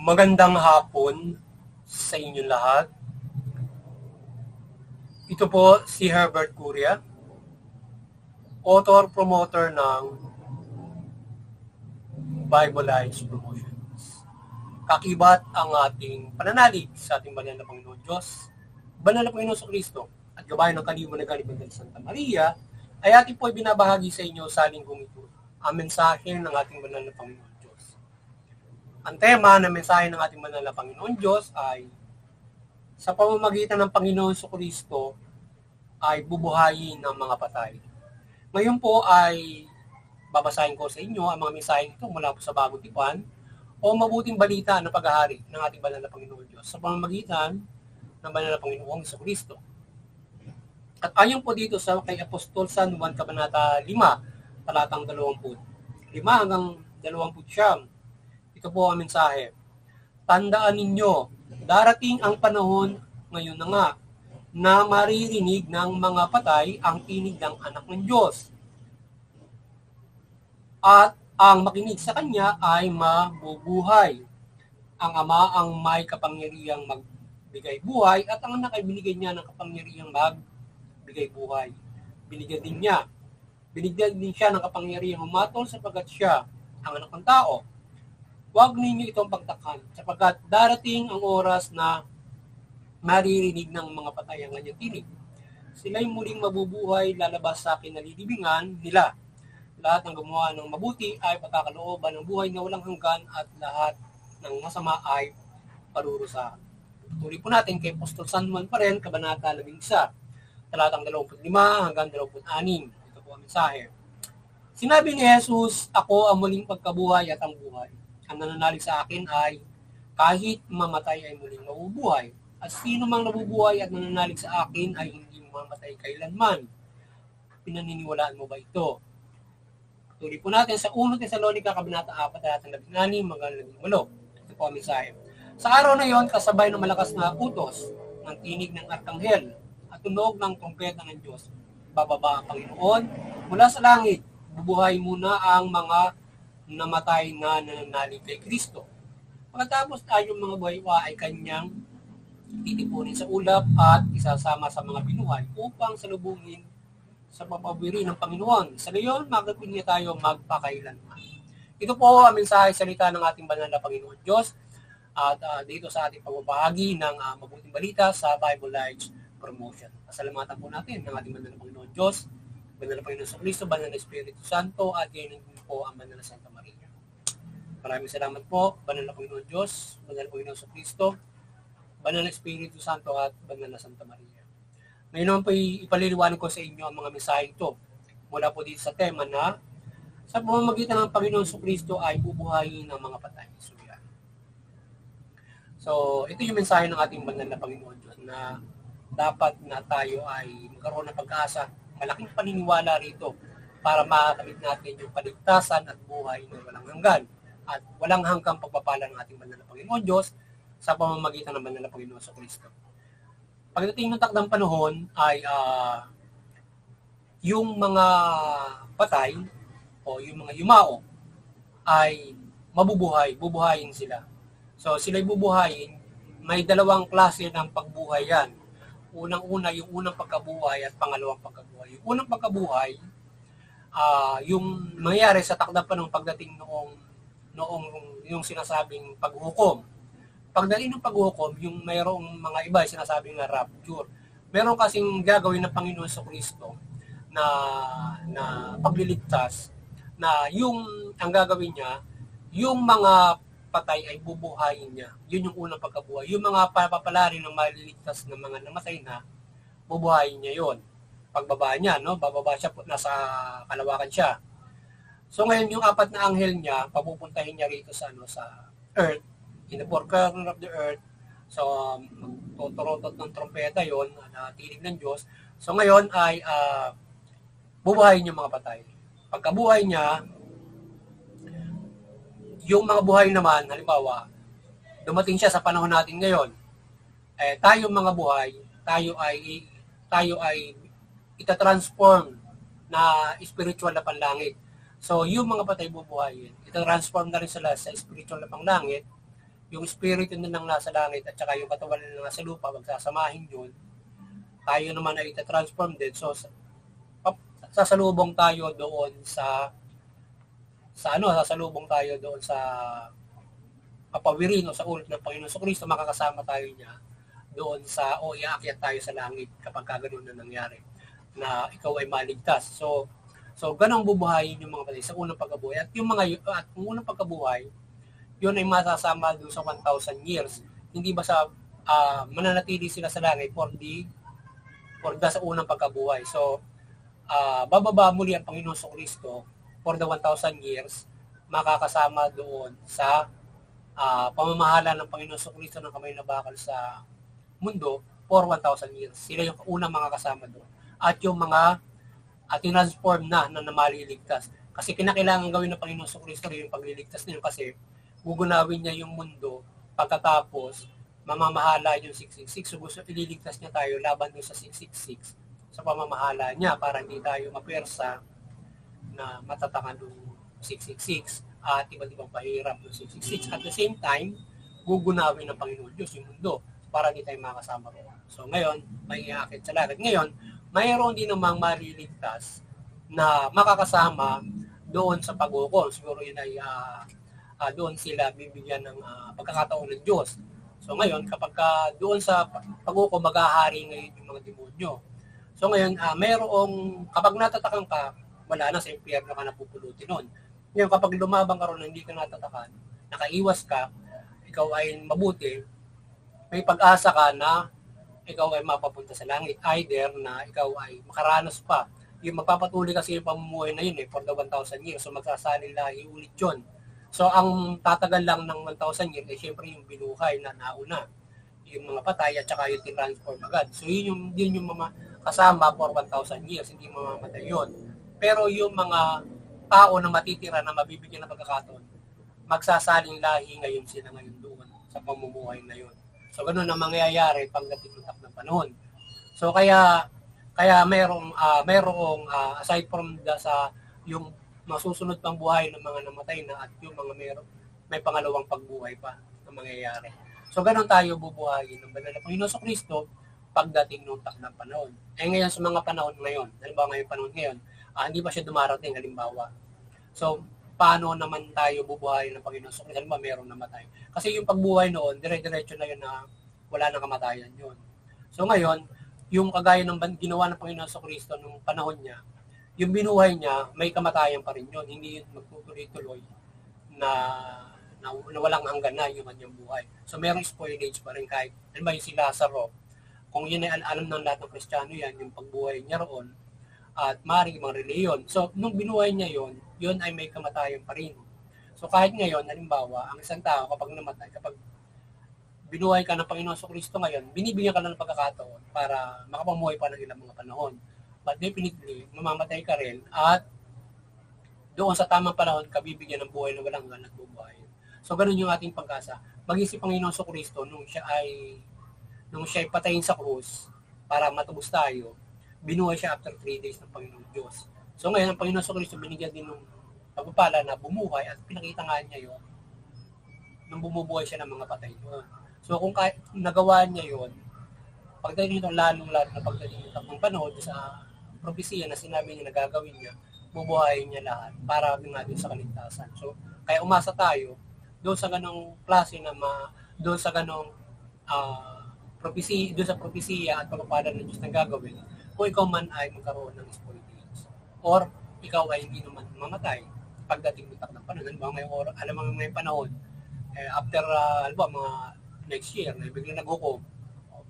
Magandang hapon sa inyong lahat. Ito po si Herbert Curia, author-promoter ng Bible Lives Promotions. Kakibat ang ating pananalig sa ating banal na Panginoon Diyos, banal na Panginoon Kristo, at gabayan ng kaliwan na galing ng Santa Maria, ay ating po ibinabahagi sa inyo sa linggong ito, ang mensahe ng ating banal na Panginoon Diyos. Ang tema ng mensahe ng ating banal na Panginoon Diyos ay sa pamamagitan ng Panginoon Kristo ay bubuhayin ng mga patay. Ngayon po ay babasahin ko sa inyo ang mga mensahe ito mula po sa Bagong Tipan o mabuting balita ng paghahari ng ating banal na Panginoon Diyos sa pamamagitan ng banal na Panginoong Kristo. At ayon po dito sa kay Apostol San Juan Kabanata 5, talatang 20. 5 hanggang 20. Ito po ang mensahe. Tandaan ninyo, darating ang panahon ngayon na nga na maririnig ng mga patay ang tinig ng anak ng Diyos. At ang makinig sa kanya ay mabubuhay. Ang ama ang may kapangyarihang magbigay buhay at ang anak ay binigyan niya ng kapangyarihang magbigay buhay. Binigyan din siya ng kapangyarihang humatol sapagkat siya ang anak ng tao. Huwag ninyo itong pagtakhan sapagkat darating ang oras na maririnig ng mga patay ang kanyang tinig. Sila'y muling mabubuhay, lalabas sa kinalilibingan nila. Lahat ng gumawa ng mabuti ay pagkakalooban ng buhay na walang hanggan at lahat ng masama ay parurusahan. Tuloy po natin kay Apostol San Juan pa rin, Kabanata 11, talatang 25 hanggang 26. Ito po ang mensahe. Sinabi ni Jesus, ako ang muling pagkabuhay at ang buhay. Ang nananalig sa akin ay kahit mamatay ay muling mabubuhay. At sino mang nabubuhay at nananalig sa akin ay hindi mamatay kailanman. Pinaniniwalaan mo ba ito? Tuloy po natin sa 1 Tesalonica, Kabanata 4, talatang 16 hanggang 18. Ito po ang mensahe. Sa araw na yon, kasabay ng malakas na utos ng tinig ng arkanghel at tunog ng trompeta ng Diyos, bababa ang Panginoon mula sa langit. Bubuhay muna ang mga namatay na nananalig kay Kristo. Pagkatapos tayong mga buhay ay kanyang titipunin sa ulap at isasama sa mga binuhay upang salubungin sa papabiri ng Panginoon. Sa gayon, magagawin niya tayo magpakailanman. Ito po ang mensahe salita ng ating banal na Panginoon Diyos at dito sa ating pagbabahagi ng mabuting balita sa Bible Lives Promotion. Pasalamatan po natin ng ating banal na Panginoon Diyos, banal na Panginoon Kristo, banal na Espiritu Santo at gayon din po ang banal na Santa Maria. Maraming salamat po, banal na Panginoon Diyos, banal na Panginoon Kristo, banal na Espiritu Santo at banal na Santa Maria. Ngayon naman po ipaliliwanag ko sa inyo ang mga mensahe ito mula po dito sa tema na sa pamamagitan ng Panginoon Kristo ay bubuhayin ng mga patay. So, ito yung mensahe ng ating banal na Panginoon Diyos na dapat na tayo ay magkaroon ng pag-asa, malaking paniniwala rito para makamit natin yung paligtasan at buhay na walang hanggan at walang hanggang pagpapala ng ating banal na Panginoon Diyos sa pamamagitan ng banal na Panginoon sa Kristo. Pagdating ng takdang panahon ay yung mga patay o yung mga yumao ay bubuhayin sila. So sila'y bubuhayin, may dalawang klase ng pagbuhay yan. Unang-una, yung unang pagkabuhay at pangalawang pagkabuhay. Yung unang pagkabuhay, yung mangyayari sa takdang panahon pagdating noong yung sinasabing paghukom. Pagdating ng paghukom, yung mayroong mga iba sinasabing na rapture. Meron kasing gagawin ng Panginoon sa Kristo na pagliligtas na yung ang gagawin niya, yung mga patay ay bubuhayin niya. Yun yung unang pagkabuhay. Yung mga papapalari ng maliligtas na mga namatay na, bubuhayin niya yon. Pagbaba niya, no? Bababa siya, nasa kalawakan siya. So ngayon yung apat na anghel niya, papupuntahin niya rito sa earth, in the four corners of the earth. So tuturotot ng trompeta yon, na tinig ng Diyos. So ngayon ay bubuhayin yung mga patay. Pagkabuhay niya, yung mga buhay naman, halimbawa, dumating siya sa panahon natin ngayon, tayo mga buhay, tayo ay itatransform na spiritual na panlangit. So, yung mga patay bubuhayin, itatransform na rin sila sa spiritual na panlangit yung spirito nilang nasa langit at saka yung katawan nilang nasa lupa, magsasamahin yun, tayo naman ay ita-transform din. So, sasalubong tayo doon sasalubong tayo doon sa kapawirin o sa ulit ng Panginoon Kristo, makakasama tayo niya doon iaakyat tayo sa langit kapag kaganoon na nangyari, na ikaw ay maligtas. So ganang bubuhayin yung mga patay sa unang pagkabuhay. At yung unang pagkabuhay, yun ay masasama doon sa 1,000 years. Hindi ba sa mananatili sila sa langit for sa unang pagkabuhay. So, bababa muli ang Panginoon Kristo for the 1,000 years, makakasama doon sa pamamahala ng Panginoon Kristo ng kamay na bakal sa mundo for 1,000 years. Sila yung unang mga kasama doon. At yung mga tinransform na namaliligtas. Kasi kinakailangan gawin ng Panginoon Kristo yung pagliligtas nila, kasi gugunawin niya yung mundo pagkatapos mamamahala yung 666. So gusto ililigtas niya tayo laban doon sa 666 sa pamamahala niya para hindi tayo mapwersa na matatakan ng 666 at iba't ibang pahirap ng 666. At the same time, gugunawin ng Panginoon Diyos yung mundo para hindi tayo makasama ro. So ngayon, may iakit sa langit. Ngayon, mayroon din namang maliligtas na makakasama doon sa pag-uukol. Siguro yun ay doon sila bibigyan ng pagkakataon ng Diyos. So ngayon, kapag doon sa pag-uukol, maghahari ngayon yung mga demonyo. So ngayon, kapag natatakan ka, wala na, sa impyerno ka napupulutin nun. Ngayon, kapag lumabang ka ron, hindi ka natatakan, nakaiwas ka, ikaw ay mabuti, may pag-asa ka na ikaw ay mapapunta sa langit. Either na ikaw ay makaranas pa. Yung magpapatuloy kasi yung pamumuhay na yun for the 1,000 years. So magsasalin lahi ulit yun. So ang tatagal lang ng 1,000 years ay syempre yung binuhay na nauna. Yung mga patay at saka yung tinransform agad. So yun yung mga kasama for 1,000 years. Hindi mamamatay yun. Pero yung mga tao na matitira na mabibigyan ng pagkakataon, magsasaling lahi ngayon sila ngayon doon sa pamumuhay na yun. So ganun ang mangyayari pagdating ng panahon. So kaya merong aside from sa yung masusunod pang buhay ng mga namatay na at yung mga may pangalawang pagbuhay pa na mangyayari. So ganun tayo bubuhayin ng banal na Panginoon Kristo pagdating ng takdang panahon. Ngayon sa mga panahon ngayon, halimbawa ngayong panahon ngayon, hindi pa siya dumarating, halimbawa. So paano naman tayo bubuhayin ng Panginoon Kristo? Halimbawa mayroong namatay. Kasi yung pagbuhay noon, dire-diretso na yun na wala nang kamatayan yun. So ngayon, yung kagaya ng ginawa ng Panginoon Kristo nung panahon niya, yung binuhay niya, may kamatayan pa rin yun. Hindi yun magtutuloy-tuloy na walang hanggan na yung kanyang buhay. So merong spoilage pa rin kahit, halimbawa yung si Lazaro, kung yun ay alam ng lahat ng Kristiyano yan, yung pagbuhay niya roon, at maaaring mga reliyon. So nung binuhay niya yun ay may kamatayan pa rin. So kahit ngayon, halimbawa, ang isang tao kapag namatay, kapag binuhay ka ng Panginoon Kristo ngayon, binibigyan ka lang ng pagkakataon para makapamuhay pa ng ilang mga panahon. But definitely, mamamatay ka rin at doon sa tamang panahon ka bibigyan ng buhay na walang hanggan at bubuhay. So ganun yung ating pag-asa. Maging si Panginoon Kristo nung siya ay patayin sa krus para matubos tayo, binuhay siya after 3 days ng Panginoon Diyos. So ngayon, ang Panginoon Kristo binigyan din ng pagpapala na bumuhay at pinakita nga niya yun nung bumubuhay siya ng mga patay doon. So kung nagawa niya yun, pagdating nito lalong-lalo na pagdating nito ng panahon sa propesiya na sinabi niya na gagawin niya, bubuhayin niya lahat para nga din sa kaligtasan. So kaya umasa tayo doon sa ganong klase na doon sa ganong propesiya, doon sa propesiya at pagpapala ng Diyos na gagawin, kung ikaw man ay magkaroon ng spoilage or ikaw ay hindi naman mamatay pagdating ng takdang panahon. Alam mo may panahon after mga next year na biglang naghukom,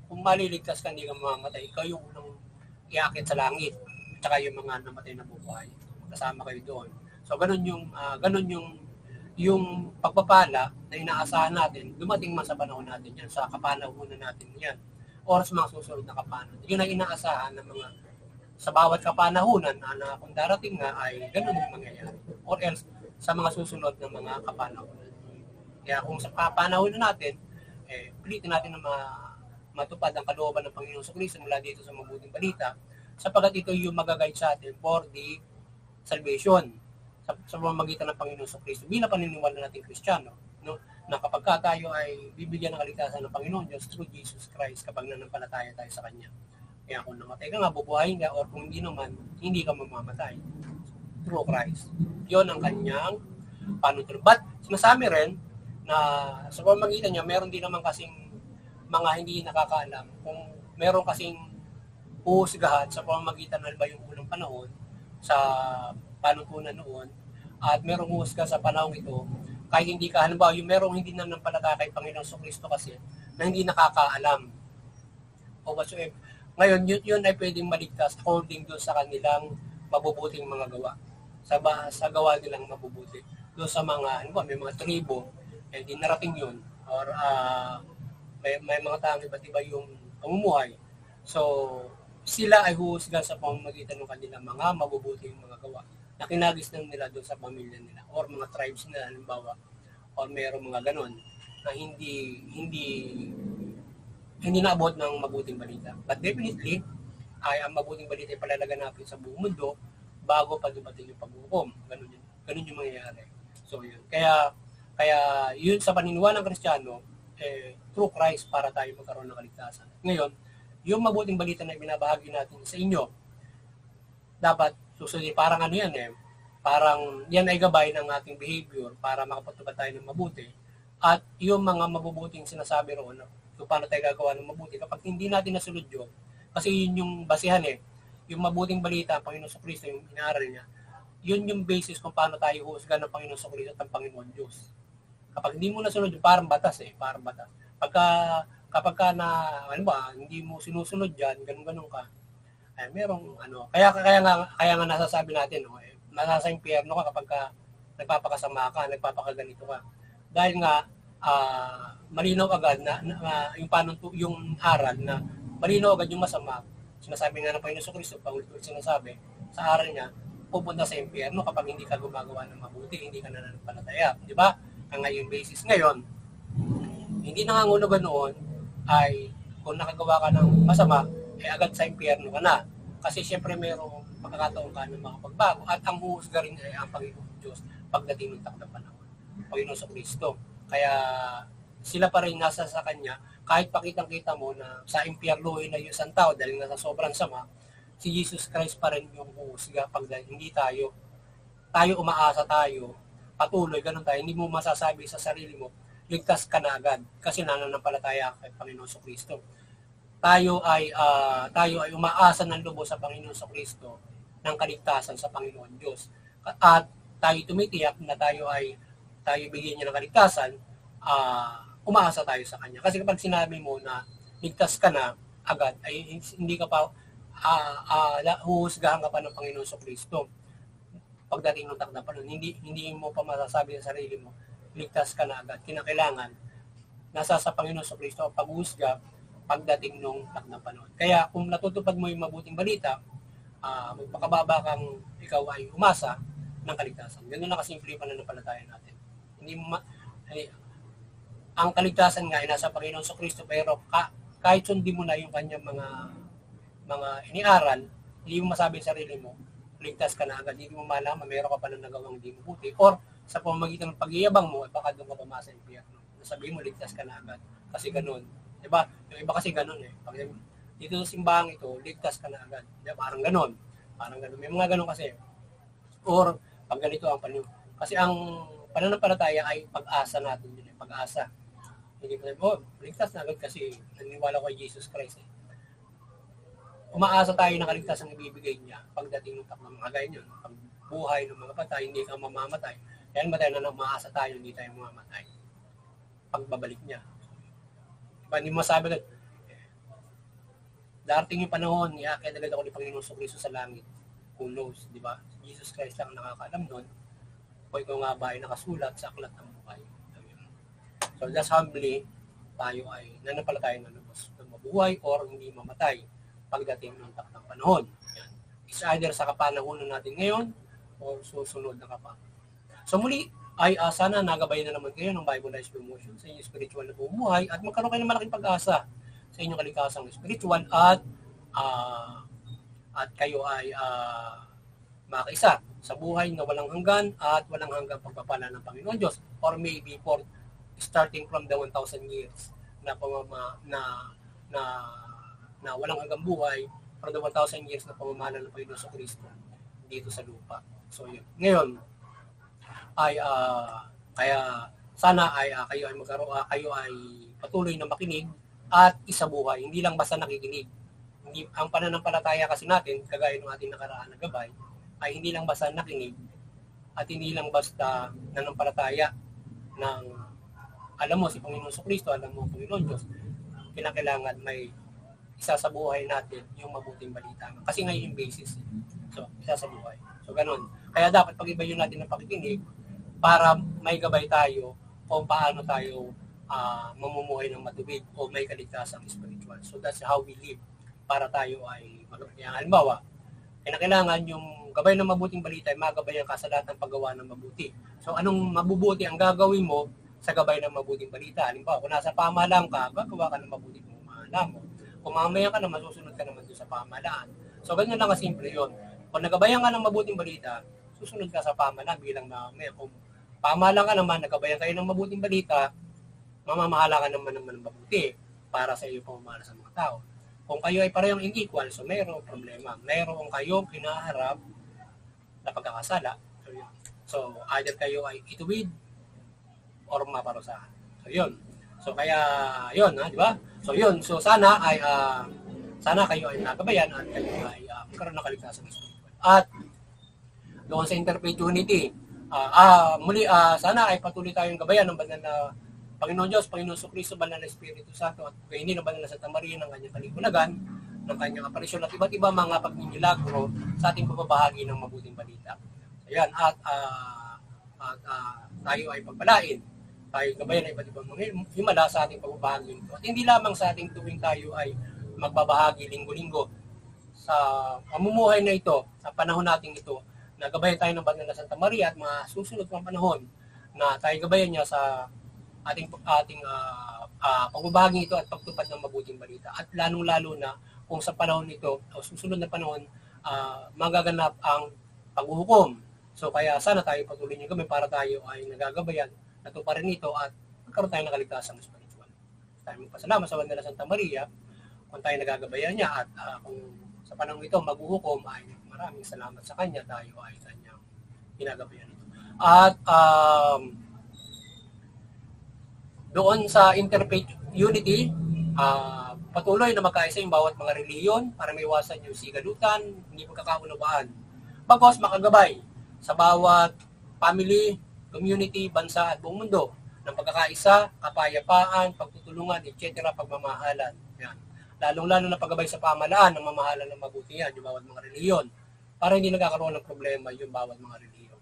kung maliligtas ka, hindi ka mamamatay, ikaw yung unang iakit sa langit, tsaka yung mga namatay na bubuhay, kasama kayo doon. So ganun yung pagpapala na inaasahan natin, dumating man sa panahon natin yan, sa kapanahunan natin yan, or sa mga susunod na kapanahunan. Yun ang inaasahan ng mga sa bawat kapanahunan na kung darating nga ay ganun yung mangyayari, or else sa mga susunod na mga kapanahunan. Kaya kung sa kapanahunan natin, pilitin natin na matupad ang kalooban ng Panginoon Kristo mula dito sa mabuting balita, sapagkat ito yung magaguide sa atin for the salvation sa pamamagitan ng Panginoon Kristo bilang paniniwala natin Kristiyano no? Na kapag ka tayo ay bibigyan ng kaligtasan ng Panginoon Diyos through Jesus Christ kapag nanampalataya tayo sa Kanya. Kaya kung namatay ka nga, bubuhayin ka, or kung hindi naman, hindi ka mamamatay through Christ. Yon ang kanyang panuntunan. But sinasabi rin na sa pamamagitan niya, meron din naman kasing mga hindi nakakaalam kung meron kasing uhusgahan sa pamamagitan ng yung unang panahon sa panuntunan noon, at merong uhusga sa panahon ito kahit hindi ka, halimbawa yung merong hindi nanampalataya kay Panginoong Jesucristo kasi na hindi nakakaalam o whatsoever. Ngayon, yun ay pwedeng maligtas according doon sa kanilang mabubuting mga gawa. Sa gawa nilang mabubuti. Doon sa mga, ano ba, may mga tribo, hindi narating yun. Or may mga taong iba't iba yung pamumuhay. So, sila ay huhusgan sa pamamagitan ng kanilang mga mabubuting mga gawa na kinagis lang nila doon sa pamilya nila or mga tribes nila, halimbawa, or mayroong mga ganon na hindi naabot ng mabuting balita. But definitely, ang mabuting balita ay palalaganapin sa buong mundo bago pa dumating yung paghukom. Ganun yung mangyayari. So yun. Kaya yun sa paniniwala ng Kristiyano, through Christ para tayo magkaroon ng kaligtasan. Ngayon, yung mabuting balita na ibinabahagi natin sa inyo, dapat susunod, parang ano yan parang yan ay gabay ng ating behavior para makapatupad tayo ng mabuti. At yung mga mabubuting sinasabi roon, kung paano tayo gagawa ng mabuti, kapag hindi natin nasunod yun, kasi yun yung basihan yung mabuting balita, Panginoon Jesucristo, yung inaaral niya, yun yung basis kung paano tayo huhusgan ng Panginoon Jesucristo at ng Panginoon Diyos. Kapag hindi mo nasunod yun, parang batas parang batas. Kapag ka na, ano ba, hindi mo sinusunod yan, ganun-ganun ka, ay merong kaya nga nasasabi natin nasa impyerno ka kapag ka nagpapakasama ka, nagpapakaganito ka, dahil nga malinaw agad na yung aral na malinaw agad yung masama. Sinasabi nga ng Panginoon Jesucristo, paulit-ulit sinasabi sa aral niya, pupunta sa impyerno kapag hindi ka gumagawa ng mabuti, hindi ka nananampalataya, di ba? Ang ngayong basis ngayon, hindi nangangulugan noon ay kung nakagawa ka ng masama, agad sa impyerno ka na. Kasi siyempre mayroong pagkakataon ka ng mga pagbago at ang huhusga rin ay ang Panginoon Diyos pagdating ng takdang panahon. Panginoon Jesucristo. Kaya sila pa rin nasa sa Kanya, kahit pakitang-kita mo na sa impyerno na yung isang tao dahil nga sa sobrang sama, si Jesus Christ pa rin yung huhusga pagdating hindi tayo umaasa tayo, patuloy, ganun tayo, hindi mo masasabi sa sarili mo, ligtas ka na agad kasi nananampalataya kay Panginoon Jesucristo. Tayo ay umaasa ng lubos sa Panginoon Jesucristo ng kaligtasan sa Panginoon Diyos. At tayo tumitiyak na tayo bigyan niya ng kaligtasan, umaasa tayo sa Kanya. Kasi kapag sinabi mo na ligtas ka na agad, ay hindi ka pa huhusgahan ka pa ng Panginoon Jesucristo. Pagdating ng takdang panahon, hindi mo pa masasabi sa sarili mo, ligtas ka na agad. Kinakailangan nasa sa Panginoon Jesucristo ang paghuhusga pagdating nung takdang panahon. Kaya kung natutupad mo yung mabuting balita, magpakababa kang ikaw ay umasa ng kaligtasan. Ganun na kasimple yung pananampalataya natin. Ang kaligtasan nga ay nasa Panginoon Jesucristo, pero kahit sundin mo na yung kanyang mga iniaral, hindi mo masabi sa sarili mo, ligtas ka na agad, hindi mo malaman, mayroon ka pa na nagawang hindi mabuti, or sa pamamagitan ng pag-iabang mo, baka doon ka pamasa ng impyerno. Sabihin mo, ligtas ka na agad. Kasi ganun. Diba? Yung iba kasi ganun Pag dito sa simbahan ito, ligtas ka na agad. Diba? Parang ganun. May mga ganun kasi. Or, pag ganito ang paniniwala. Kasi ang pananampalataya ay pag-asa natin yun. Pag-asa. Hindi ko ligtas na agad kasi naniniwala ko kay Jesus Christ Umaasa tayo na kaligtasan ang ibibigay niya pagdating ng takdang mga ganyan. Pag buhay ng mga patay, hindi ka mamamatay. Kaya matay na umaasa tayo, hindi tayo mamamatay. Pagbabalik niya. Diba, hindi mo masabi na, darating yung panahon, iaakit agad ako ni Panginoon Jesucristo sa langit. Who knows, di ba? Jesus Christ lang nakakaalam nun. O ikaw nga ba ay nakasulat sa aklat ng buhay. So just humbly, tayo ay nanampalataya na lubos na mabuhay or hindi mamatay pagdating ng takdang panahon. Yan. It's either sa kapanahonan natin ngayon o susunod na kapanahonan. So muli, ay sana nagabayan na naman kayo ng Bible Life Promotion sa inyong spiritual na bumuhay at magkaroon kayo ng malaking pag-asa sa inyong kaligtasang spiritual at kayo ay makaisa sa buhay na walang hanggan at walang hanggang pagpapala ng Panginoon Diyos, or maybe for starting from the 1,000 years na na, na walang hanggang buhay, from the 1,000 years na pamamahala ng Panginoon sa Kristo dito sa lupa. So yun. Ngayon ay kaya sana ay kayo ay patuloy na makinig at isabuhay, hindi lang basta nakikinig. Hindi, ang pananampalataya kasi natin, kagaya ng ating nakaraan na gabay, ay hindi lang basta nakinig at hindi lang basta nanampalataya ng alam mo si Panginoon sa Kristo, alam mo Panginoon Diyos. Kinakailangan may isa sa buhay natin yung mabuting balita. Kasi ngayon yung basis. So, isa sa buhay. So, ganun. Kaya dapat pag-ibayin natin ng pakikinig para may gabay tayo kung paano tayo mamumuhay ng matubig o may kaligtasang spiritual. So, that's how we live para tayo ay magkabayang. Halimbawa, kailangan yung gabay ng mabuting balita ay magabayan ka sa lahat ng paggawa ng mabuti. So, anong mabubuti ang gagawin mo sa gabay ng mabuting balita? Halimbawa, kung nasa pamahalaan ka, gagawa ka ng mabuting pamahalaan mo. Kung mamaya ka naman, susunod ka naman doon sa pamahalaan. So, ganyan lang kasimple yun. Kung nagabayan ka ng mabuting balita, susunod ka sa pamahalaan bilang mamaya. Kung pamahalaan ka naman, nagabayan kayo ng mabuting balita, mamamahala ka naman ng mabuti para sa iyo pamamahala sa mga tao. Kung kayo ay parehong unequal, so mayroong problema. Mayroong kayong kinaharap na pagkakasala. So, either kayo ay ituwid or maparusahan. So, yun. So, kaya, yun, di ba? So, yun. So, sana kayo ay nagabayan at kayo ay magkaroon ng kaligtasan ng spiritual. At, doon sa Interfaith Unity, muli, sana ay patuloy tayong gabayan ng banal na Panginoon Diyos, Panginoon Kristo, banal na Espiritu Santo, at kainin ng banal na Santa Maria ng kanyang kaligunagan, ng kanyang aparisyon at iba't iba mga pagmimilagro sa ating pagbabahagi ng mabuting balita. Ayan, at tayo ay pagpalain. Tayo gabayan ng iba't ibang mga himala sa ating pagbabahagi nito. At hindi lamang sa ating tuwing tayo ay magbabahagi linggo-linggo sa pamumuhay na ito, sa panahon nating ito, na gabayan tayo ng banal na Santa Maria at mga susunod pang panahon na tayo gabayan niya sa ating pagbabahagi ito at pagtupad ng mabuting balita. At lalong-lalo na kung sa panahon nito o susunod na panahon magaganap ang paghuhukom. So kaya sana tayo patuloy niyo kami para tayo ay nagagabayan natuparin ito at magkaroon tayo ng kaligtasang spiritual. Tayo magpasalamat sa banal na Santa Maria kung tayo nagagabayan niya at kung sa panahon ito maghuhukom ay maraming salamat sa kanya, tayo ay kanyang ginagabayan ito. At doon sa Interfaith Unity, patuloy na magkaisa yung bawat mga reliyon para maiwasan yung sigalutan, hindi magkakaunawaan. Bagos makagabay sa bawat family, community, bansa at buong mundo ng pagkakaisa, kapayapaan, pagtutulungan, etc. pagmamahalan. Yan. Lalong-lalo na paggabay sa pamahalaan ng mamahalan ng mabuti yan, yung bawat mga reliyon, para hindi nagkakaroon ng problema yung bawat mga reliyon.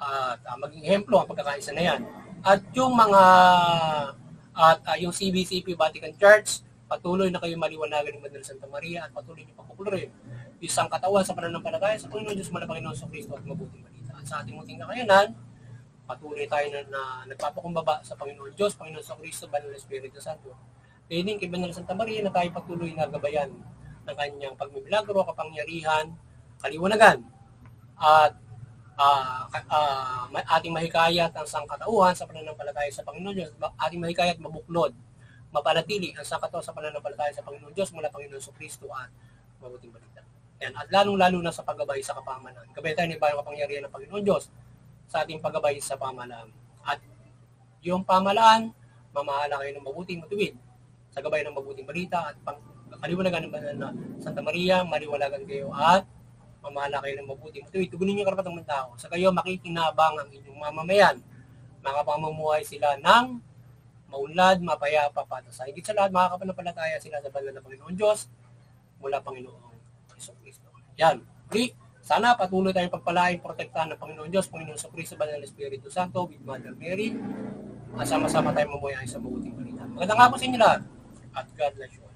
At maging ehemplo ang pagkakaisa na yan. At yung mga yung CBCP Vatican Church, patuloy na kayo maliwanagan ng Banal Santa Maria at patuloy niyo pagkukulrin isang katawan sa pananampalataya sa Panginoon Diyos, Panginoon sa Kristo at mabuting balita. At sa ating munting kakayanan, patuloy tayo na nagpapakumbaba sa Panginoon Diyos, Panginoon sa Kristo, Banal na Espiritu Santo. Kaya din kay Banal Santa Maria na tayo patuloy na gabayan ng kanyang pagmimilagro, kapangyarihan, kaliwanagan at ating mahikayat ang sangkatauhan sa pananampalataya sa Panginoon Diyos, ating mahikayat mabuklod, mapanatili ang sangkatauhan sa pananampalataya sa Panginoon Diyos mula Panginoon sa Kristo at mabuting balita. Yan. At lalong-lalo na sa paggabay sa kapamahalaan. Gabayan tayo ng bayang kapangyarihan ng Panginoon Diyos sa ating paggabay sa pamahalaan. At yung pamahalaan, mamahala kayo ng mabuting matuwid sa gabay ng mabuting balita at kaliwanagan ng banal na Santa Maria, maliwalagan kayo at mamahala kayo ng mabuting matuwid. Tugunin niyo karapatang ng tao. Sa kayo makikinabang ang inyong mamamayan. Makapamumuhay sila ng maunlad, mapayapa, patas. Sa higit sa lahat, makakapanampalataya sila sa banal na Panginoon Diyos mula Panginoong Kristo. Yan. Sana patuloy tayong pagpalain, protektahan ng Panginoon Diyos, Panginoon sa Kristo, Banal na Espiritu Santo, with Mother Mary, at sama-sama tayong mamuhay sa mabuting balita. Magandang hapon sa inyo lahat, at God bless you.